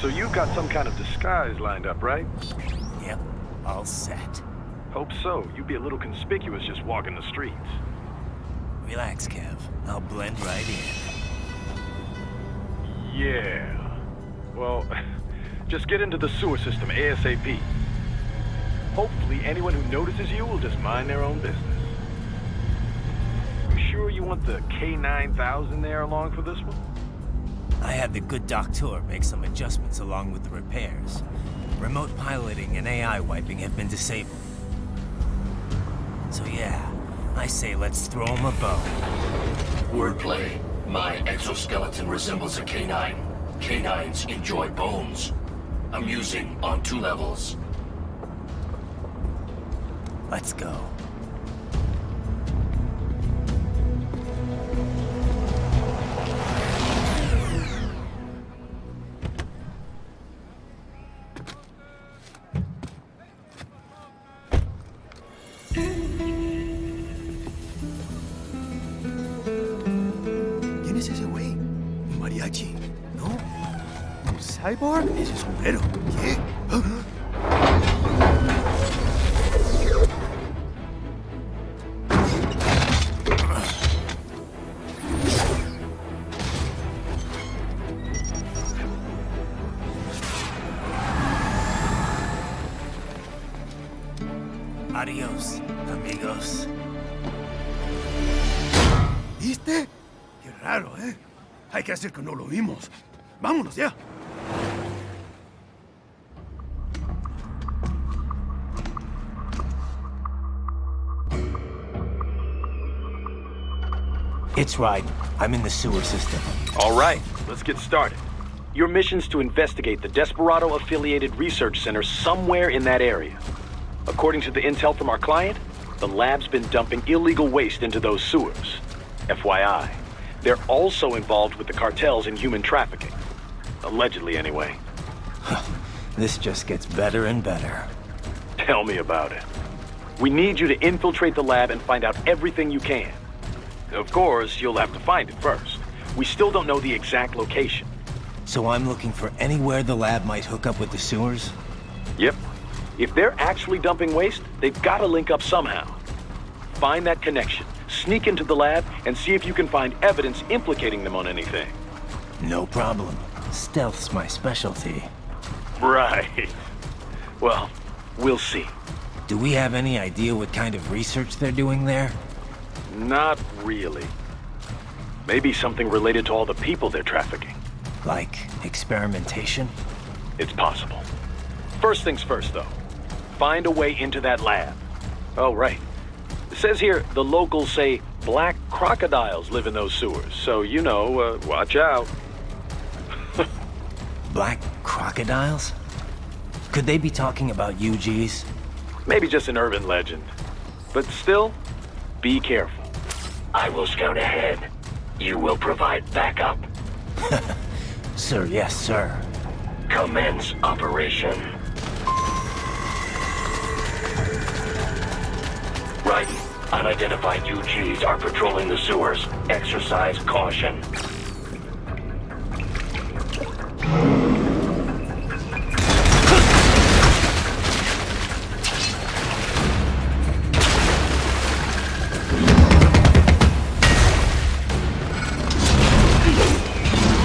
So you've got some kind of disguise lined up, right? Yep, all set. Hope so. You'd be a little conspicuous just walking the streets. Relax, Kev. I'll blend right in. Yeah. Well, just get into the sewer system ASAP. Hopefully anyone who notices you will just mind their own business. You sure you want the K9000 there along for this one? I had the good doctor make some adjustments along with the repairs. Remote piloting and AI wiping have been disabled. So yeah, I say let's throw him a bone. Wordplay. My exoskeleton resembles a canine. Canines enjoy bones. Amusing on 2 levels. Let's go. ¿Quién es ese güey? ¿Un mariachi? ¿No? ¿Un cyborg? Ese sombrero. ¿Qué? Adiós, amigos. ¿Viste? Qué raro, ¿eh? Hay que hacer que no lo vimos. Vámonos ya. It's right. I'm in the sewer system. All right, let's get started. Your mission's to investigate the Desperado-affiliated research center somewhere in that area. According to the intel from our client, the lab's been dumping illegal waste into those sewers. FYI, they're also involved with the cartels in human trafficking. Allegedly, anyway. This just gets better and better. Tell me about it. We need you to infiltrate the lab and find out everything you can. Of course, you'll have to find it first. We still don't know the exact location. So I'm looking for anywhere the lab might hook up with the sewers? Yep. If they're actually dumping waste, they've got to link up somehow. Find that connection, sneak into the lab, and see if you can find evidence implicating them on anything. No problem. Stealth's my specialty. Right. Well, we'll see. Do we have any idea what kind of research they're doing there? Not really. Maybe something related to all the people they're trafficking. Like experimentation? It's possible. First things first, though. Find a way into that lab. Oh, right. It says here the locals say black crocodiles live in those sewers, so, you know, watch out. Black crocodiles? Could they be talking about UGs? Maybe just an urban legend. But still, be careful. I will scout ahead. You will provide backup. Sir, yes, sir. Commence operation. Right. Unidentified UGs are patrolling the sewers. Exercise caution.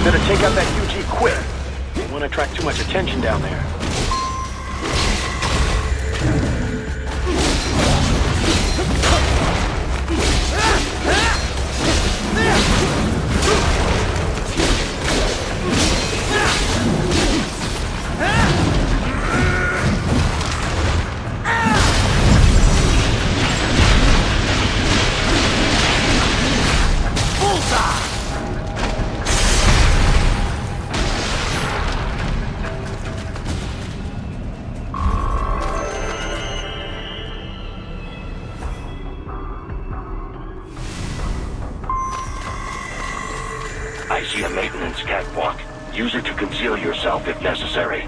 Better take out that UG quick. Don't want to attract too much attention down there. I see a maintenance catwalk. Use it to conceal yourself if necessary.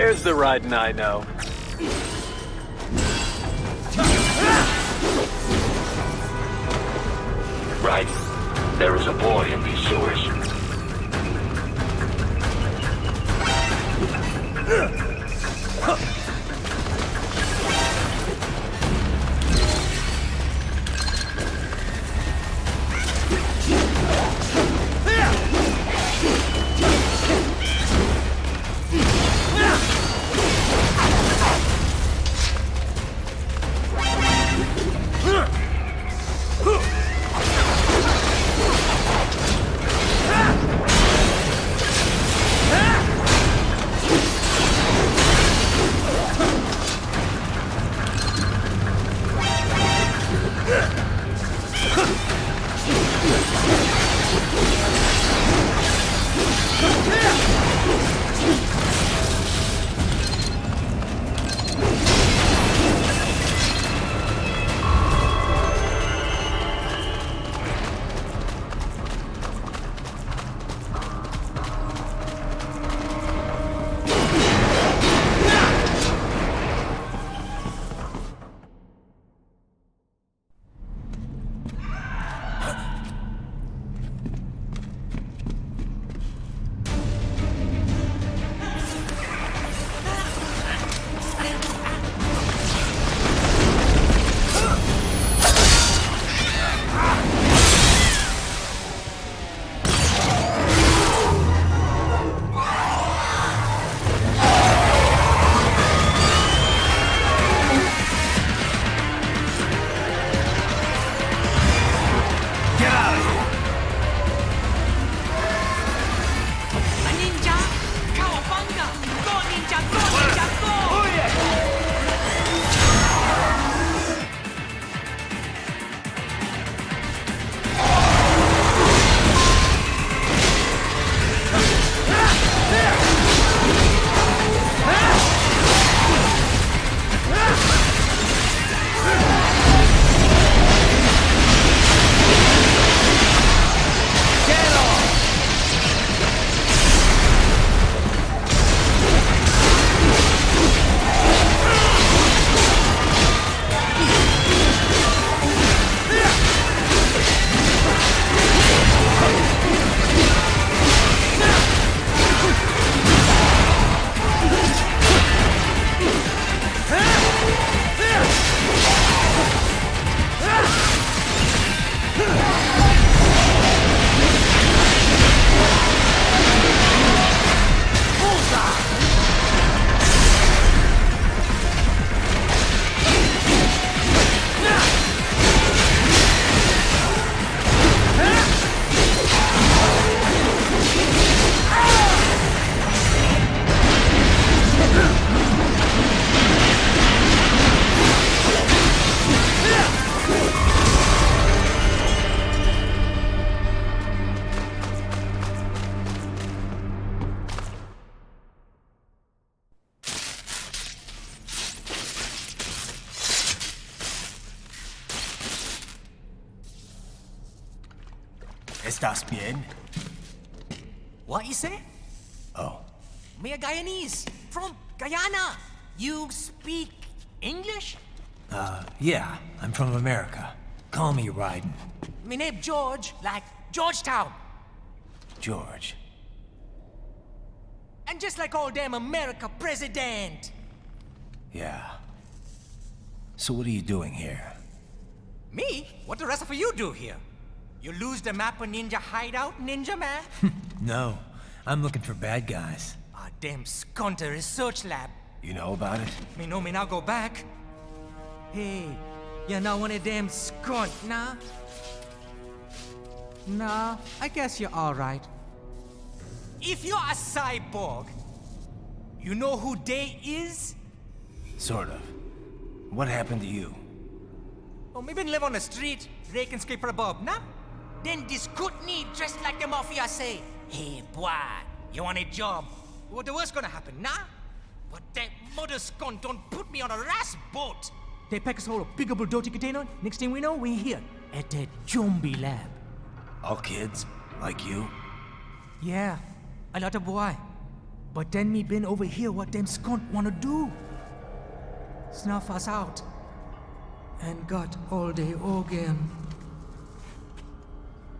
There's the Raiden I know. Right. There is a boy in these sewers. ¿Estás bien? What you say? Oh. Me a Guyanese from Guyana. You speak English? Yeah, I'm from America. Call me Raiden. Me name George, like Georgetown. George. And just like all damn America president. Yeah. So what are you doing here? Me? What the rest of you do here? You lose the map of Ninja hideout, Ninja man? No, I'm looking for bad guys. Ah, damn Skunter research lab. You know about it? Me know me now go back. Hey, you're not one of them skunt, nah? Nah, I guess you're alright. If you're a cyborg, you know who they is? Sort of. What happened to you? Oh, me been live on the street, rake and scrape for a bob, nah? Then this Kootenai dressed like the mafia say, hey, boy, you want a job? What the worst gonna happen, nah? But that mother scunt don't put me on a ras boat. They pack us all a big old dirty container. Next thing we know, we're here at that zombie lab. All kids? Like you? Yeah, a lot of boy. But then me been over here what them skunt wanna do. Snuff us out. And got all the organ.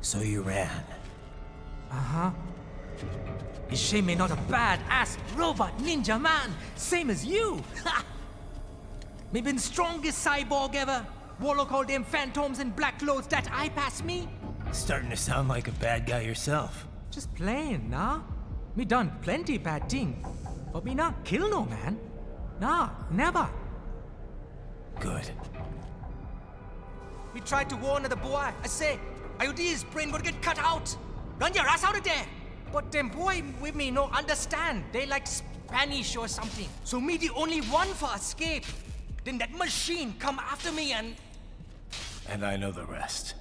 So you ran. Uh-huh. Is shame me not a bad-ass robot ninja man, same as you. Ha! Me been strongest cyborg ever. Warlock all them phantoms in black clothes that eye pass me. Starting to sound like a bad guy yourself. Just plain, nah? Me done plenty bad thing, but me not kill no man. Nah, never. Good. Me tried to warn the boy. I say, IOD's brain would get cut out. Run your ass out of there. But them boy with me no understand. They like Spanish or something. So me the only one for escape. Then that machine come after me and... And I know the rest.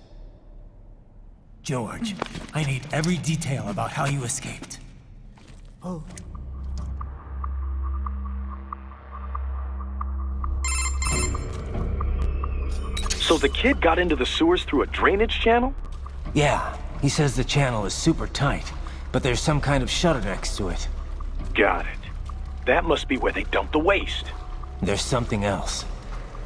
George, I need every detail about how you escaped. Oh. So the kid got into the sewers through a drainage channel? Yeah, he says the channel is super tight, but there's some kind of shutter next to it. Got it. That must be where they dumped the waste. There's something else.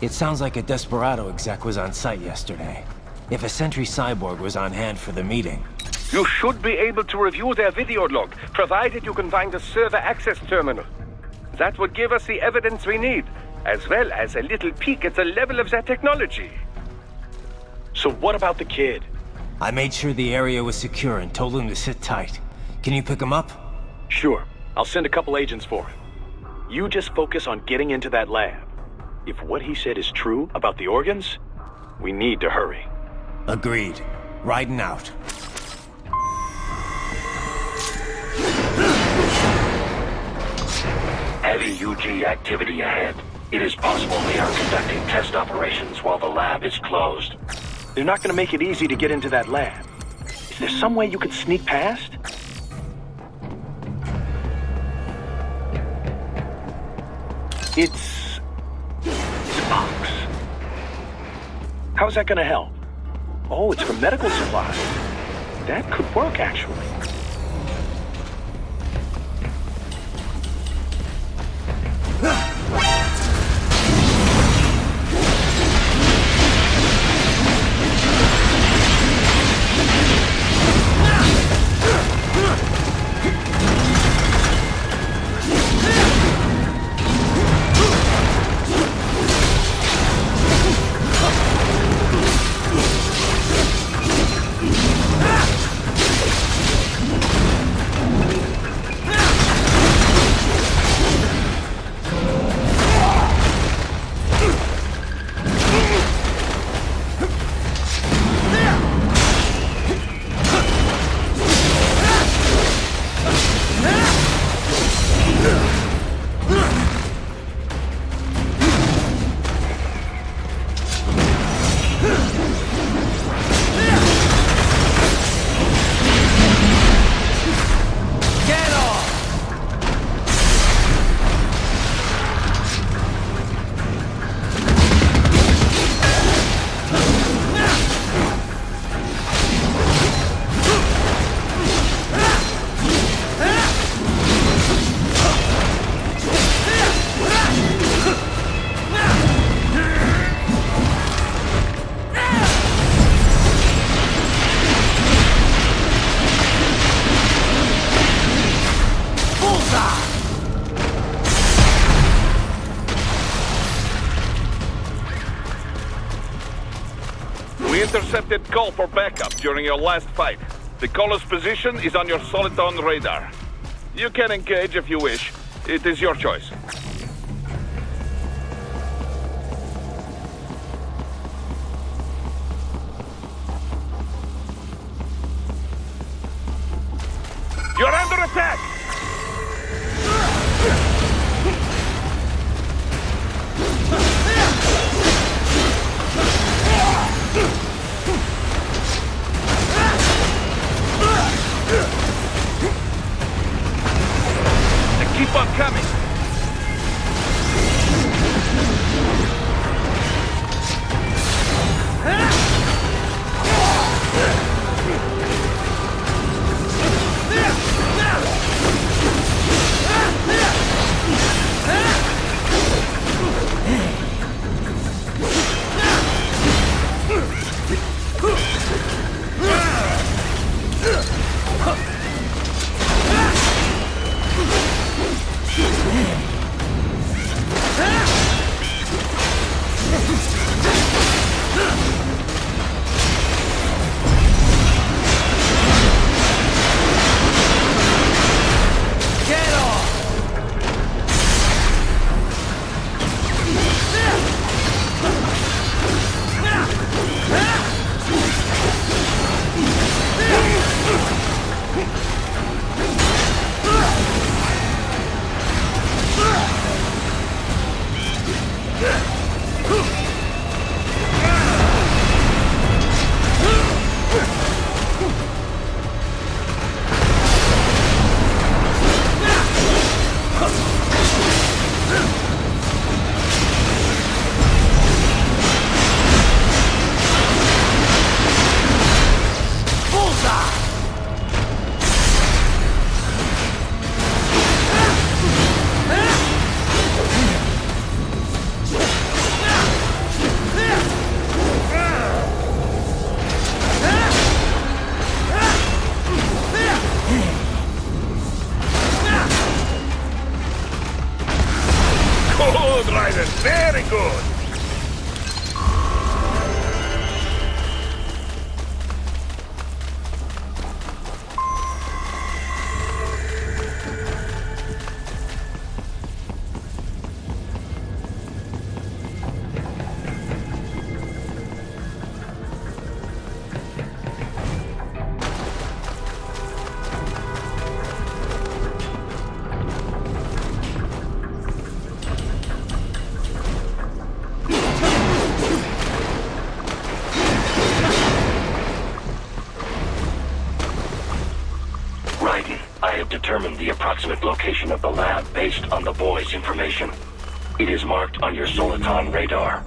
It sounds like a Desperado exec was on site yesterday. If a Sentry cyborg was on hand for the meeting. You should be able to review their video log, provided you can find the server access terminal. That would give us the evidence we need, as well as a little peek at the level of their technology. So what about the kid? I made sure the area was secure and told him to sit tight. Can you pick him up? Sure. I'll send a couple agents for him. You just focus on getting into that lab. If what he said is true about the organs, we need to hurry. Agreed. Riding out. Heavy UG activity ahead. It is possible they are conducting test operations while the lab is closed. They're not going to make it easy to get into that lab. Is there some way you could sneak past? It's a box. How's that going to help? Oh, it's for medical supplies. That could work, actually. Intercepted call for backup during your last fight. The caller's position is on your Soliton radar. You can engage if you wish. It is your choice. You're under attack! Keep on coming! Good, Raiden. Very good. I have determined the approximate location of the lab based on the boy's information. It is marked on your Soliton radar.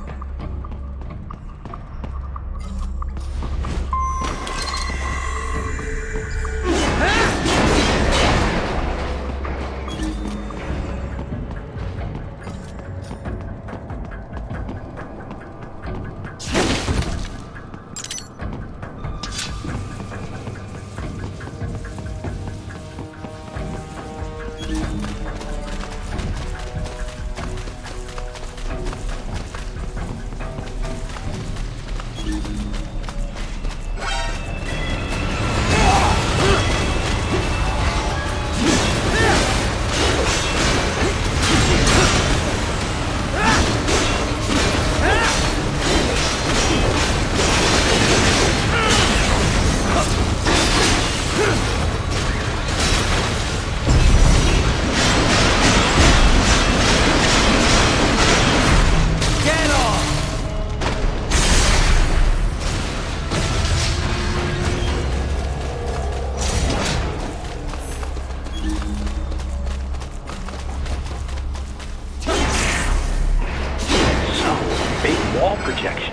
Wall projection.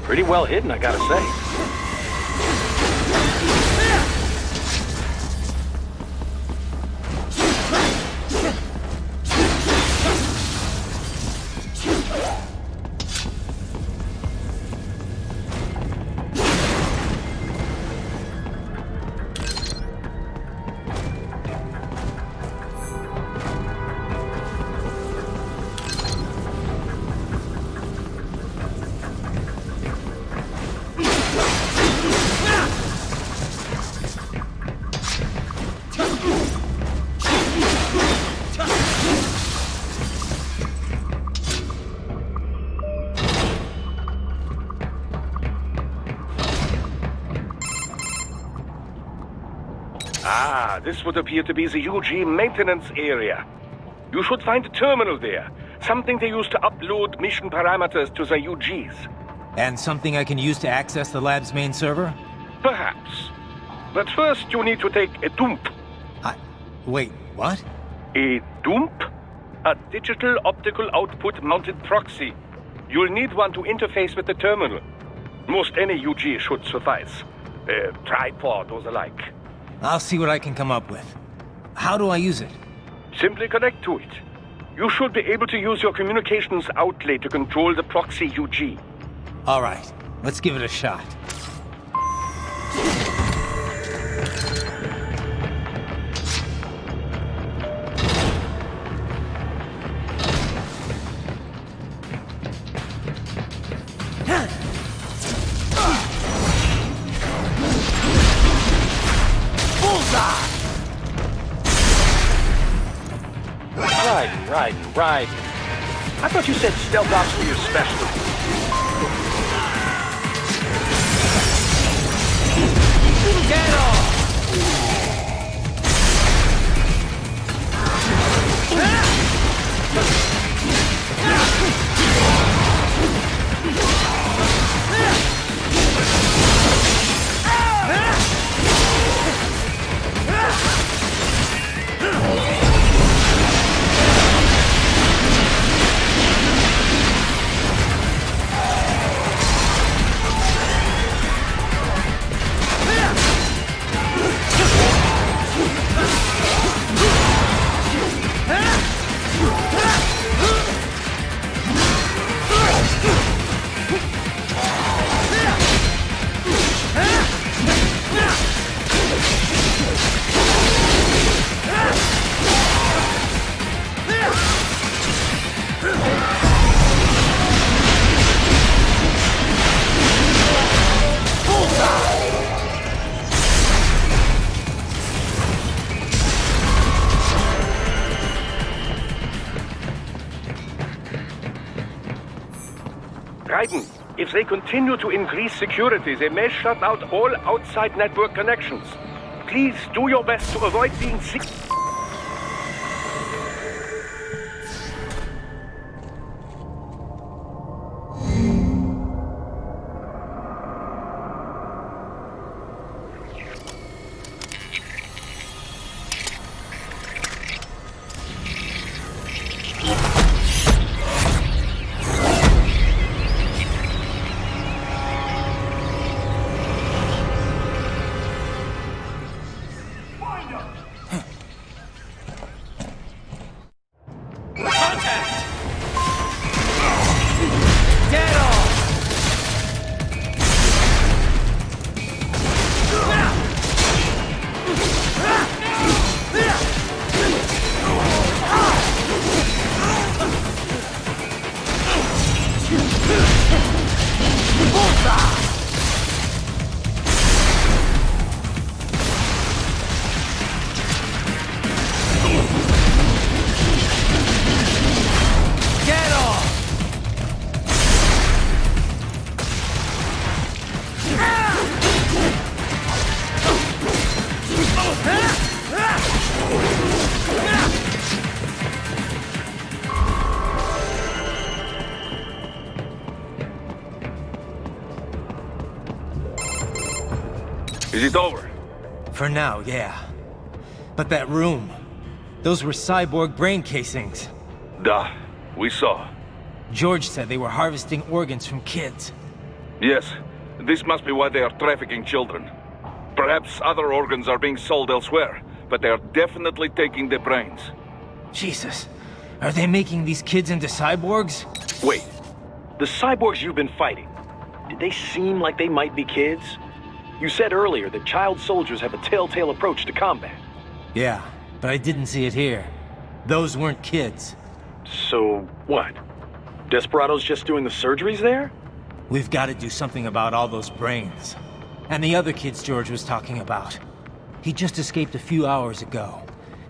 Pretty well hidden, I gotta say. Ah, this would appear to be the UG maintenance area. You should find a terminal there. Something they use to upload mission parameters to the UGs. And something I can use to access the lab's main server? Perhaps. But first you need to take a dump. Wait, what? A dump? A digital optical output mounted proxy. You'll need one to interface with the terminal. Most any UG should suffice. A tripod or the like. I'll see what I can come up with. How do I use it? Simply connect to it. You should be able to use your communications outlay to control the proxy UG. All right, let's give it a shot. Right. I thought you said stealth ops were your specialty. Get off! Yeah! If they continue to increase security, they may shut out all outside network connections. Please do your best to avoid being sick. Is it over? For now, yeah. But that room, those were cyborg brain casings. Duh, we saw. George said they were harvesting organs from kids. Yes, this must be why they are trafficking children. Perhaps other organs are being sold elsewhere, but they are definitely taking the brains. Jesus, are they making these kids into cyborgs? Wait, the cyborgs you've been fighting, did they seem like they might be kids? You said earlier that child soldiers have a telltale approach to combat. Yeah, but I didn't see it here. Those weren't kids. So, what? Desperado's just doing the surgeries there? We've got to do something about all those brains. And the other kids George was talking about. He just escaped a few hours ago.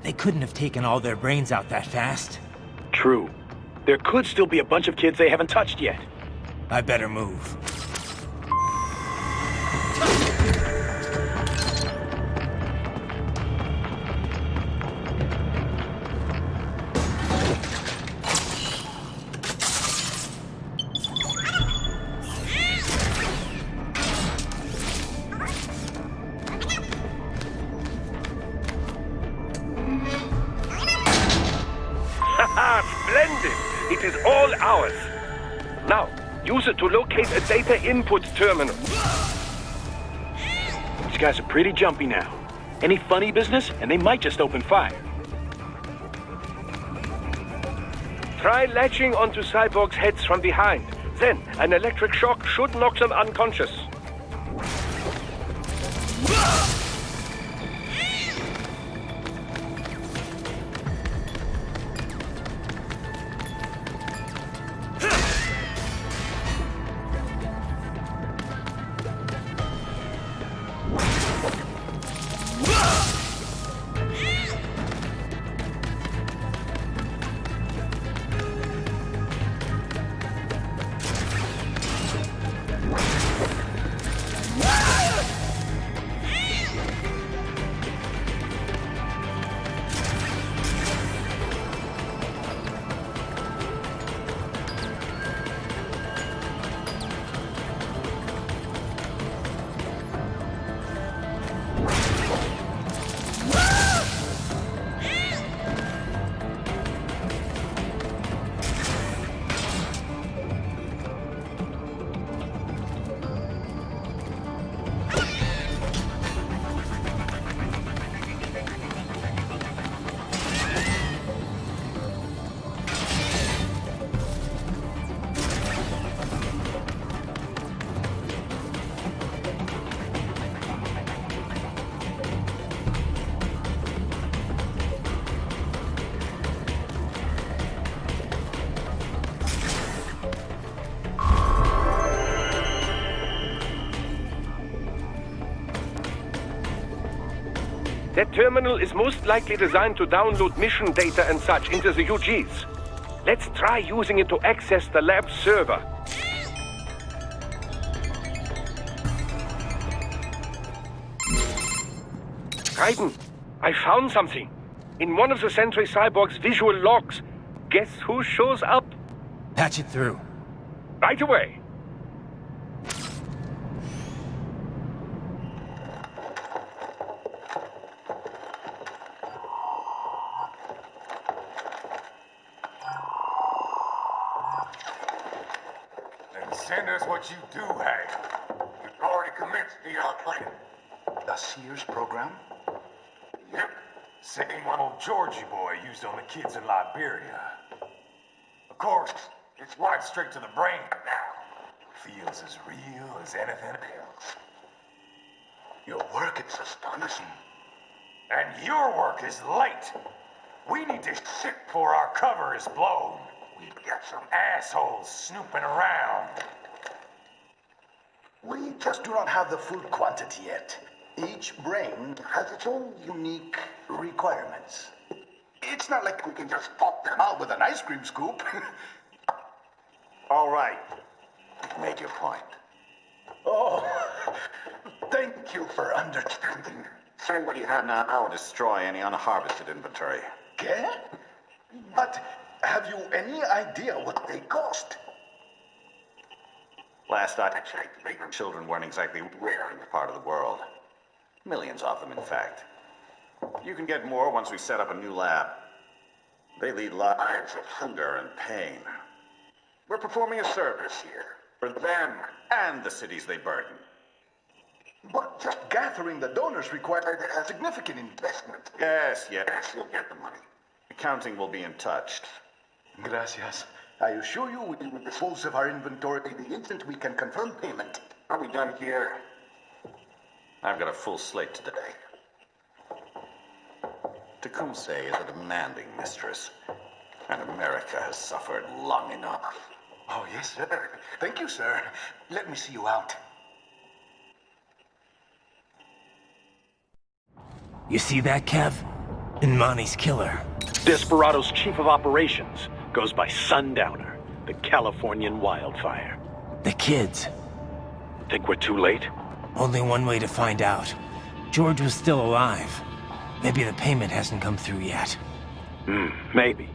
They couldn't have taken all their brains out that fast. True. There could still be a bunch of kids they haven't touched yet. I better move. Splendid! It is all ours. Now, use it to locate a data input terminal. These guys are pretty jumpy now. Any funny business, and they might just open fire. Try latching onto cyborgs' heads from behind. Then, an electric shock should knock them unconscious. That terminal is most likely designed to download mission data and such into the UGs. Let's try using it to access the lab server. Raiden, I found something. In one of the Sentry Cyborg's visual logs. Guess who shows up? Patch it through. Right away. Then send us what you do have. You've already commenced the training. The Sears program? Yep. Same one old Georgie boy used on the kids in Liberia. Of course, it's right straight to the brain now. Feels as real as anything else. Your work is astonishing. And your work is late. We need to shit before our cover is blown. We've got some assholes snooping around. We just do not have the full quantity yet. Each brain has its own unique requirements. It's not like we can just pop them out with an ice cream scoop. All right. You've made your point. Oh, thank you for understanding. Send what you have now or destroy any unharvested inventory. Okay? But have you any idea what they cost? Last I checked, vagrant children weren't exactly rare in this part of the world. Millions of them, in fact. You can get more once we set up a new lab. They lead lives of hunger and pain. We're performing a service here for them and the cities they burden. But just gathering the donors required a significant investment. Yes, you'll get the money. Accounting will be in touch. Gracias. I assure you we will dispose of our inventory the instant we can confirm payment. Are we done here? I've got a full slate today. Tecumseh is a demanding mistress, and America has suffered long enough. Oh, yes, sir. Thank you, sir. Let me see you out. You see that, Kev? Inmani's killer. Desperado's chief of operations goes by Sundowner, the Californian wildfire. The kids. Think we're too late? Only one way to find out. George was still alive. Maybe the payment hasn't come through yet. Maybe.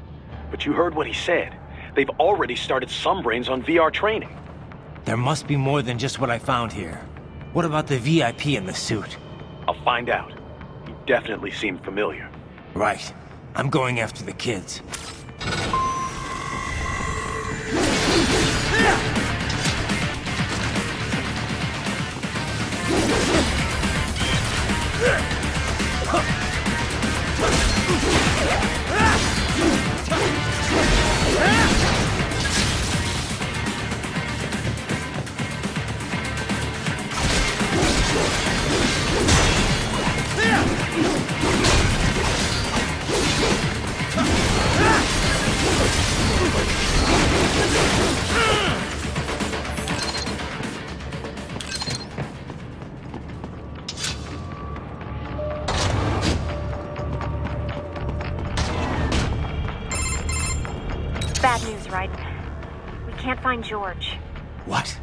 But you heard what he said. They've already started some brains on VR training. There must be more than just what I found here. What about the VIP in the suit? I'll find out. He definitely seemed familiar. Right. I'm going after the kids. Bad news, right? We can't find George. What?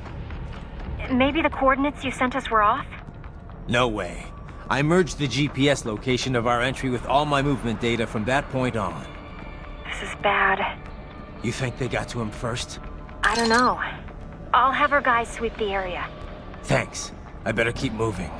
Maybe the coordinates you sent us were off? No way. I merged the GPS location of our entry with all my movement data from that point on. This is bad. You think they got to him first? I don't know. I'll have our guys sweep the area. Thanks. I better keep moving.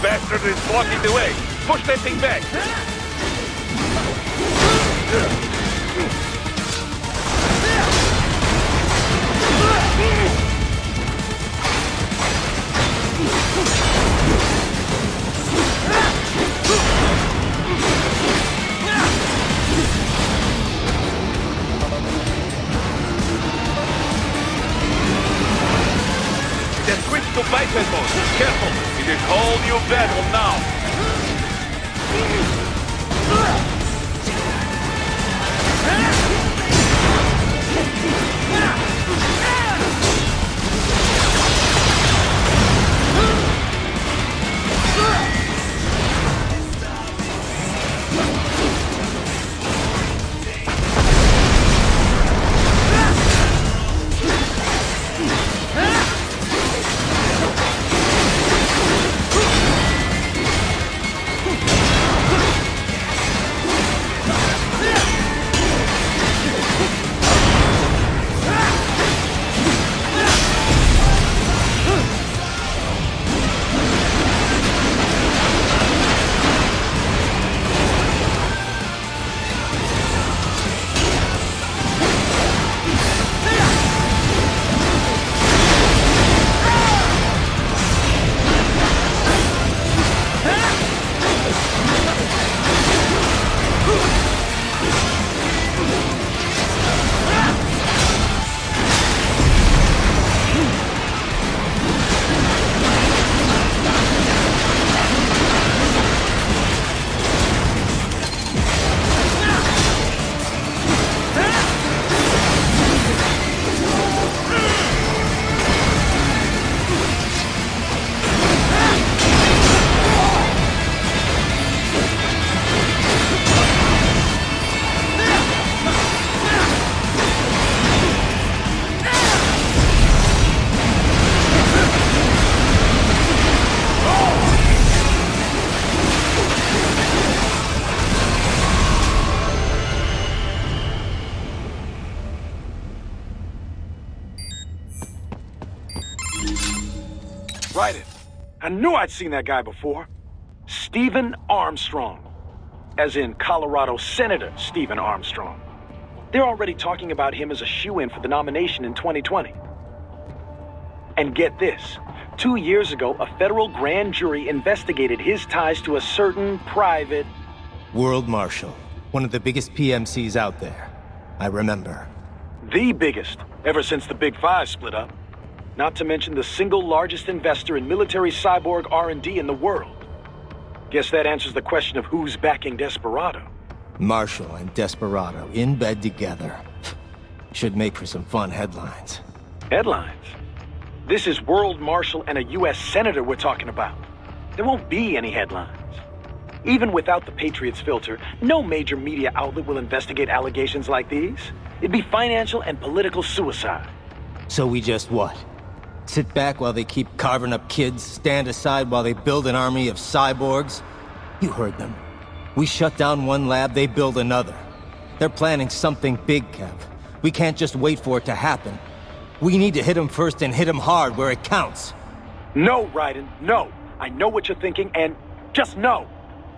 Bastard is blocking the way. Push that thing back. Then switch to biped mode. Careful. It is whole new battle now. Right it. I knew I'd seen that guy before. Stephen Armstrong. As in Colorado Senator Stephen Armstrong. They're already talking about him as a shoo-in for the nomination in 2020. And get this. 2 years ago, a federal grand jury investigated his ties to a certain private... World Marshal. One of the biggest PMCs out there. I remember. The biggest, ever since the Big Five split up. Not to mention the single largest investor in military cyborg R&D in the world. Guess that answers the question of who's backing Desperado. Marshall and Desperado in bed together. Should make for some fun headlines. Headlines? This is World Marshal and a U.S. Senator we're talking about. There won't be any headlines. Even without the Patriots filter, no major media outlet will investigate allegations like these. It'd be financial and political suicide. So we just what? Sit back while they keep carving up kids, stand aside while they build an army of cyborgs? You heard them. We shut down one lab, they build another. They're planning something big, Kev. We can't just wait for it to happen. We need to hit them first and hit them hard where it counts. No, Raiden, no. I know what you're thinking, and just know.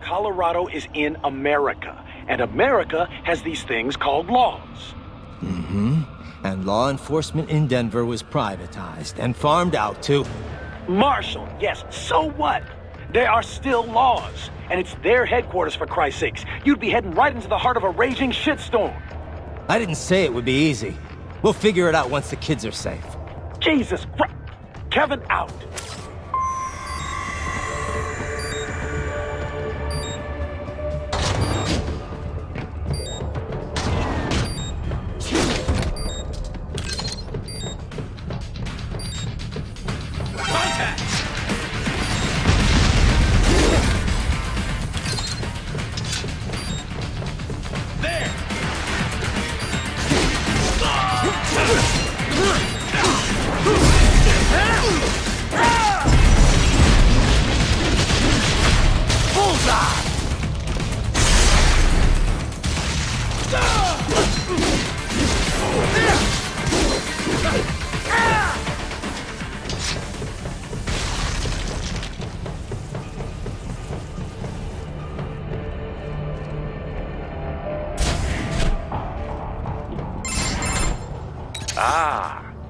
Colorado is in America, and America has these things called laws. Mm-hmm. And law enforcement in Denver was privatized and farmed out to... Marshall, yes, so what? There are still laws, and it's their headquarters, for Christ's sakes. You'd be heading right into the heart of a raging shitstorm. I didn't say it would be easy. We'll figure it out once the kids are safe. Jesus Christ. Kevin out.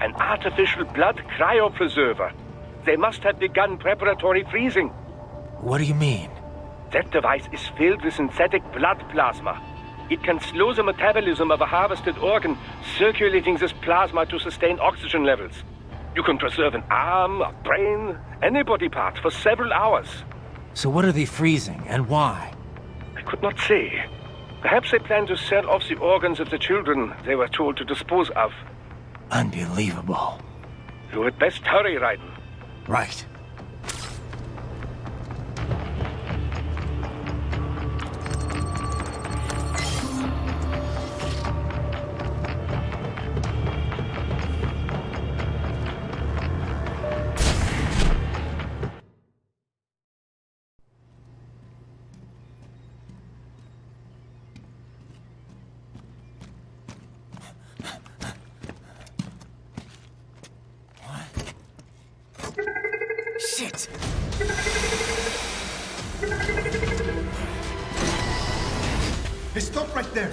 An artificial blood cryopreserver. They must have begun preparatory freezing. What do you mean? That device is filled with synthetic blood plasma. It can slow the metabolism of a harvested organ, circulating this plasma to sustain oxygen levels. You can preserve an arm, a brain, any body part for several hours. So what are they freezing, and why? I could not say. Perhaps they plan to sell off the organs of the children they were told to dispose of. Unbelievable. You had best hurry, Raiden. Right. Shit! Hey, stop right there!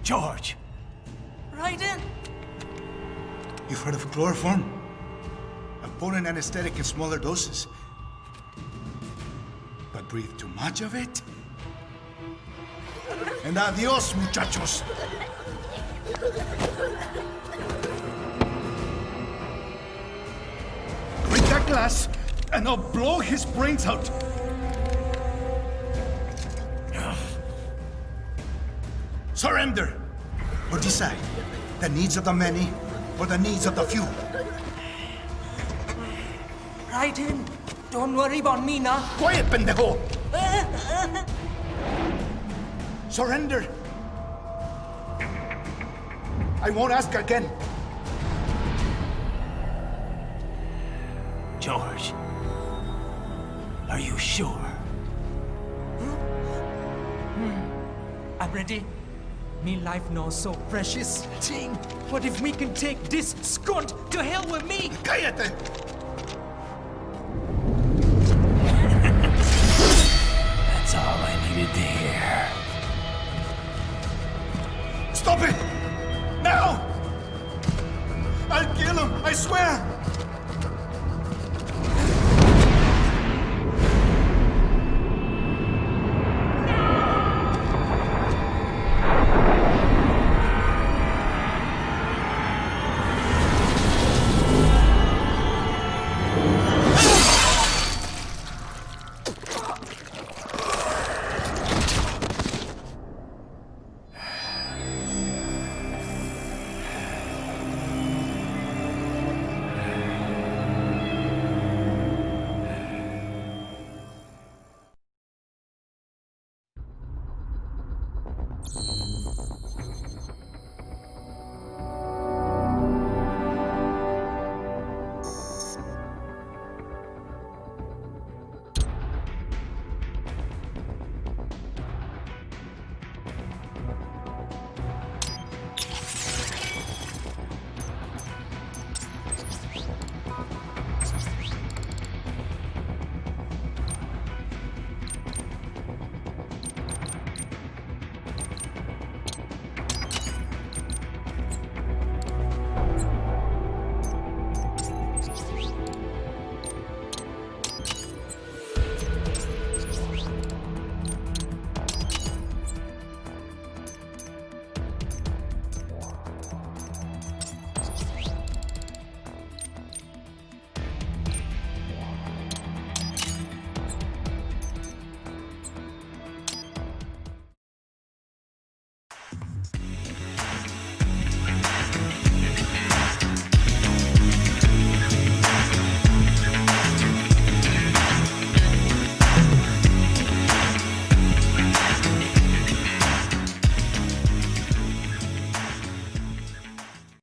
George! Raiden! You've heard of chloroform? A potent anesthetic in smaller doses. But breathe too much of it? And adios, muchachos! Break that glass, and I'll blow his brains out! Surrender! Or decide, the needs of the many, or the needs of the few. Raiden, don't worry about me now. Quiet, pendejo! Surrender! I won't ask again. George, are you sure? already. Me life now so precious. Ting, what if we can take this skunt to hell with me? Cállate! That's all I needed to hear. Stop it! Now! I'll kill him, I swear!